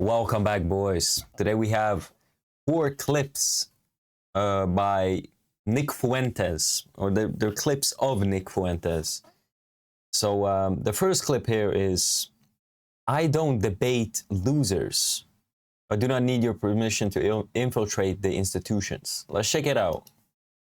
Welcome back, boys. Today we have 4 clips by Nick Fuentes, or they're clips of Nick Fuentes. So the first clip here is, I don't debate losers. I do not need your permission to infiltrate the institutions. Let's check it out.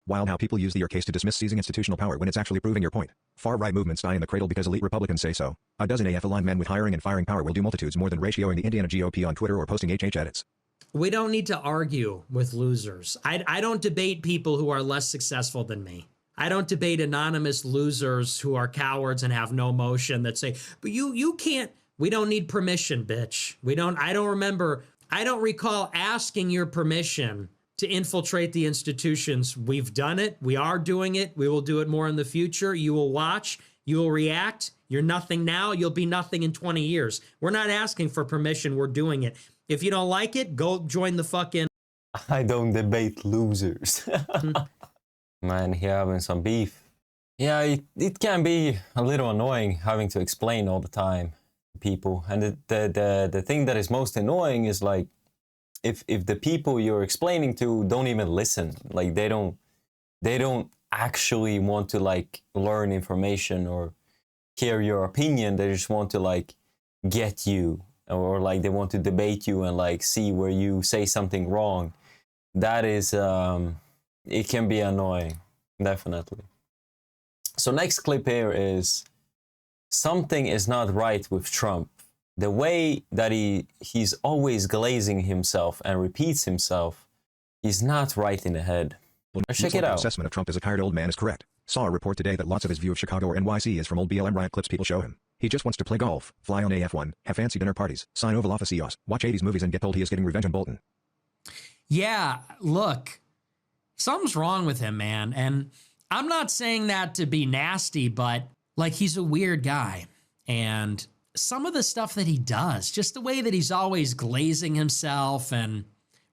Wild how people use your case to dismiss seizing institutional power when it's actually proving your point. Far-right movements die in the cradle because elite Republicans say so. A dozen AF-aligned men with hiring and firing power will do multitudes more than ratioing the Indiana GOP on Twitter or posting HH edits. We don't need to argue with losers. I don't debate people who are less successful than me. I don't debate anonymous losers who are cowards and have no motion that say, but you can't. We don't need permission, bitch. I don't recall asking your permission to infiltrate the institutions. We've done it. We are doing it. We will do it more in the future. You will watch. You will react. You're nothing now. You'll be nothing in 20 years. We're not asking for permission. We're doing it. If you don't like it, go join the fucking... I don't debate losers. Man, he having some beef. Yeah, it can be a little annoying having to explain all the time to people. And the thing that is most annoying is like, if the people you're explaining to don't even listen, like they don't actually want to like learn information or hear your opinion, they just want to like get you, or like they want to debate you and like see where you say something wrong. That is it can be annoying, definitely. So next clip here is, something is not right with Trump. The way that he's always glazing himself and repeats himself, he's not right in the head. Let's check it out. The assessment of Trump as a tired old man is correct. Saw a report today that lots of his view of Chicago or NYC is from old BLM riot clips people show him. He just wants to play golf, fly on AF1, have fancy dinner parties, sign Oval Office EOS, watch 80s movies and get told he is getting revenge on Bolton. Yeah, look, something's wrong with him, man. And I'm not saying that to be nasty, but like, he's a weird guy. And some of the stuff that he does, just the way that he's always glazing himself and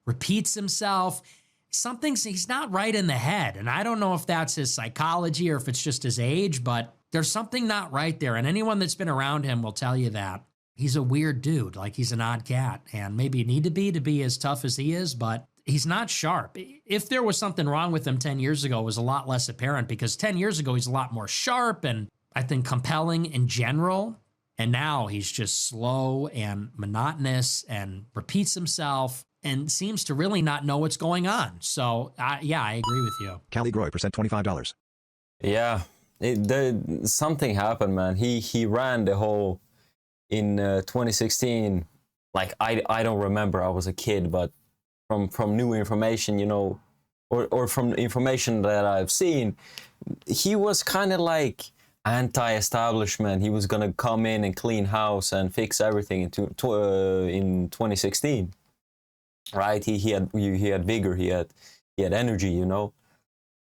repeats himself, he's not right in the head. And I don't know if that's his psychology or if it's just his age, but there's something not right there. And anyone that's been around him will tell you that. He's a weird dude, like he's an odd cat, and maybe you need to be as tough as he is, but he's not sharp. If there was something wrong with him 10 years ago, it was a lot less apparent, because 10 years ago, he's a lot more sharp and I think compelling in general. And now he's just slow and monotonous and repeats himself and seems to really not know what's going on. So, yeah, I agree with you. Cali Groy, $25. Yeah, something happened, man. He ran the whole in 2016. Like, I don't remember. I was a kid, but from new information, you know, or from information that I've seen, he was kind of like anti-establishment. He was gonna come in and clean house and fix everything in 2016, right? He had vigor, he had energy, you know.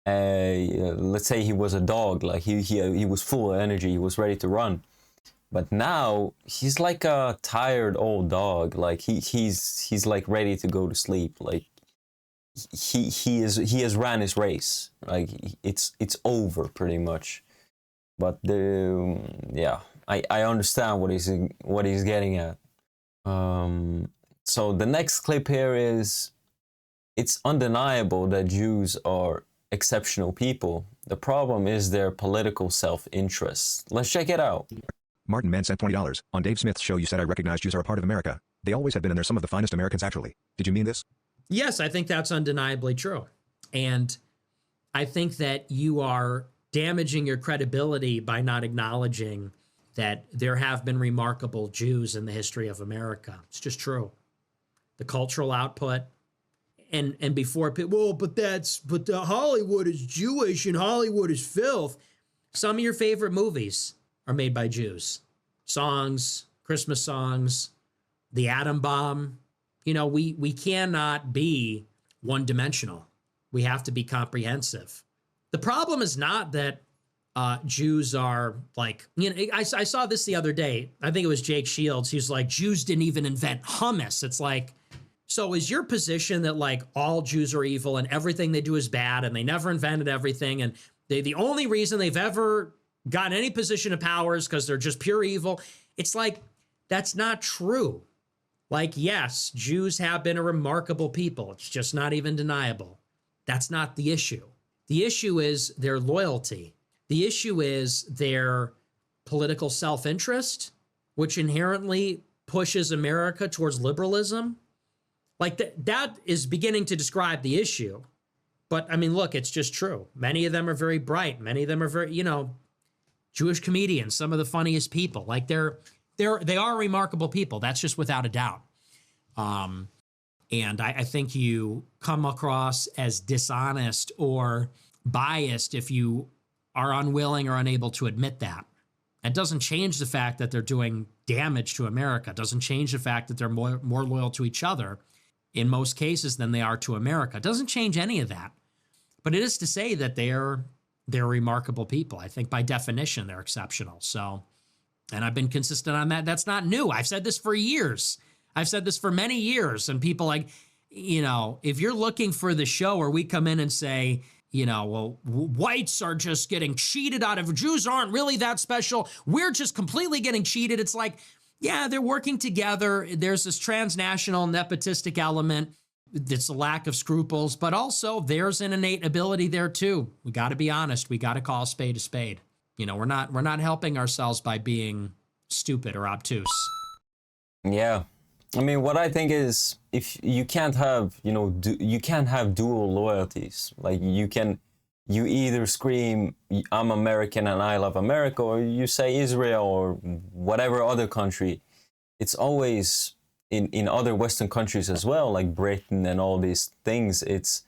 Let's say he was a dog, like he was full of energy, he was ready to run. But now he's like a tired old dog. Like he's like ready to go to sleep. Like he has ran his race. Like it's over pretty much. But yeah, I understand what he's getting at. So the next clip here is, it's undeniable that Jews are exceptional people. The problem is their political self-interest. Let's check it out. Martin Mann sent $20. On Dave Smith's show you said I recognize Jews are a part of America. They always have been, and they're some of the finest Americans actually. Did you mean this? Yes, I think that's undeniably true. And I think that you are damaging your credibility by not acknowledging that there have been remarkable Jews in the history of America. It's just true. The cultural output, and before people, but Hollywood is Jewish and Hollywood is filth. Some of your favorite movies are made by Jews. Songs, Christmas songs, the atom bomb. You know, we cannot be one-dimensional. We have to be comprehensive. The problem is not that Jews are like, you know, I saw this the other day. I think it was Jake Shields. He's like, Jews didn't even invent hummus. It's like, so is your position that like all Jews are evil and everything they do is bad and they never invented everything and the only reason they've ever gotten any position of power is because they're just pure evil? It's like, that's not true. Like, yes, Jews have been a remarkable people. It's just not even deniable. That's not the issue. The issue is their loyalty. The issue is their political self-interest, which inherently pushes America towards liberalism. Like that is beginning to describe the issue. But I mean, look, it's just true. Many of them are very bright. Many of them are very, Jewish comedians, some of the funniest people. Like they are remarkable people. That's just without a doubt. And I think you come across as dishonest or biased if you are unwilling or unable to admit that. It doesn't change the fact that they're doing damage to America. It doesn't change the fact that they're more loyal to each other in most cases than they are to America. It doesn't change any of that. But it is to say that they're remarkable people. I think by definition, they're exceptional. So, and I've been consistent on that. That's not new. I've said this for years. I've said this for many years. And people like, if you're looking for the show where we come in and say, well, whites are just getting cheated out of, Jews aren't really that special, we're just completely getting cheated. It's like, yeah, they're working together. There's this transnational nepotistic element. It's a lack of scruples, but also there's an innate ability there too. We got to be honest. We got to call a spade a spade. We're not helping ourselves by being stupid or obtuse. Yeah. I mean, what I think is, if you can't have, you can't have dual loyalties. Like you either scream, I'm American and I love America, or you say Israel or whatever other country. It's always in other Western countries as well, like Britain and all these things. It's,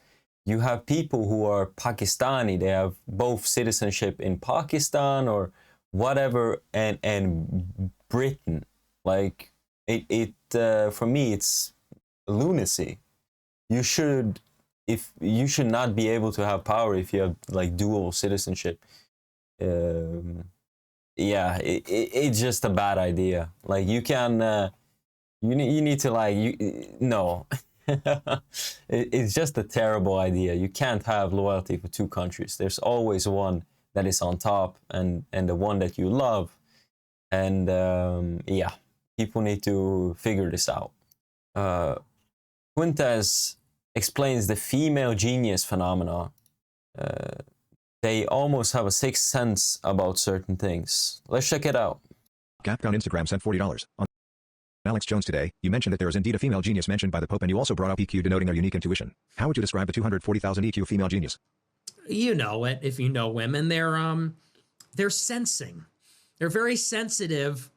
you have people who are Pakistani, they have both citizenship in Pakistan or whatever, and Britain. Like, for me, it's lunacy. You should not be able to have power if you have like dual citizenship. Yeah, it's just a bad idea. Like you can, you need to like, no. It's just a terrible idea. You can't have loyalty for two countries. There's always one that is on top and the one that you love. And yeah. People need to figure this out. Fuentes explains the female genius phenomena. They almost have a sixth sense about certain things. Let's check it out. Capcom Instagram sent $40. On Alex Jones today, you mentioned that there is indeed a female genius mentioned by the Pope, and you also brought up EQ denoting their unique intuition. How would you describe the 240,000 EQ female genius? You know it. If you know women, they're sensing. They're very sensitive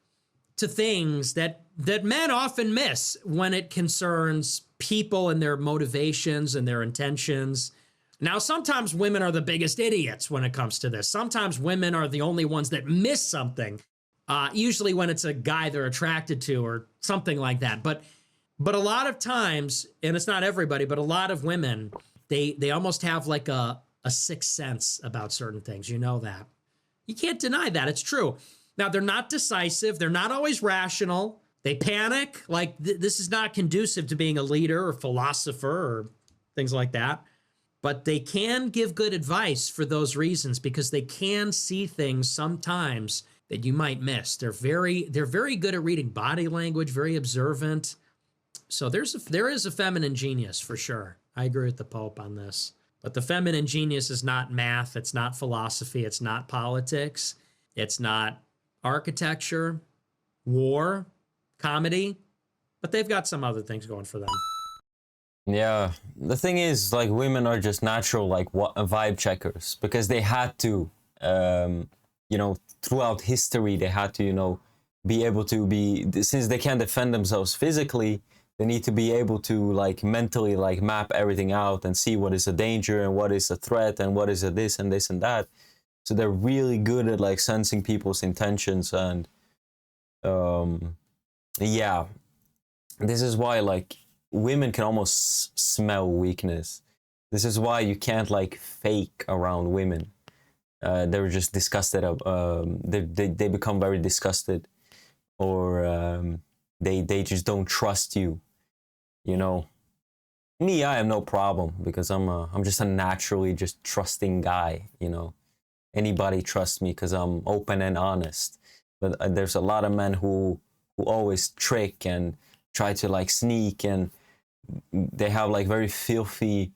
to things that men often miss when it concerns people and their motivations and their intentions. Now, sometimes women are the biggest idiots when it comes to this. Sometimes women are the only ones that miss something, usually when it's a guy they're attracted to or something like that. But a lot of times, and it's not everybody, but a lot of women, they almost have like a sixth sense about certain things. You know that. You can't deny that. It's true. Now, they're not decisive. They're not always rational. They panic. Like, this is not conducive to being a leader or philosopher or things like that. But they can give good advice for those reasons because they can see things sometimes that you might miss. They're very good at reading body language, very observant. So there is a feminine genius for sure. I agree with the Pope on this. But the feminine genius is not math. It's not philosophy. It's not politics. It's not architecture, war, comedy, but they've got some other things going for them. Yeah, the thing is, like, women are just natural, like, vibe checkers, because they had to, throughout history, they had to, be able to since they can't defend themselves physically, they need to be able to, like, mentally, like, map everything out and see what is a danger and what is a threat and what is a this and this and that. So they're really good at like sensing people's intentions, and yeah, this is why like women can almost smell weakness. This is why you can't like fake around women. They're just disgusted. They become very disgusted, or they just don't trust you. Me, I have no problem because I'm just a naturally just trusting guy. Anybody trusts me because I'm open and honest. But there's a lot of men who always trick and try to like sneak, and they have like very filthy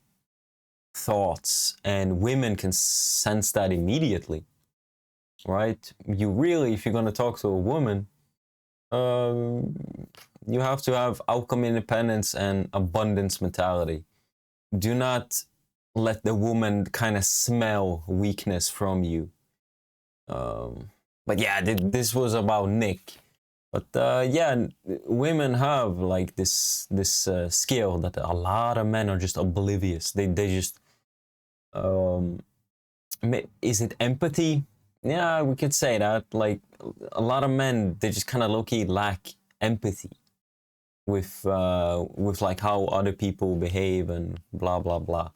thoughts, and women can sense that immediately, right? You really, if you're going to talk to a woman, you have to have outcome independence and abundance mentality. Do not let the woman kind of smell weakness from you. But yeah, this was about Nick. But yeah, women have like this skill that a lot of men are just oblivious. They just is it empathy? Yeah, we could say that. Like a lot of men, they just kind of low-key lack empathy with like how other people behave and blah blah blah.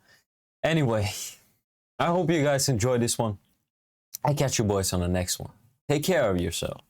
Anyway, I hope you guys enjoyed this one. I catch you boys on the next one. Take care of yourself.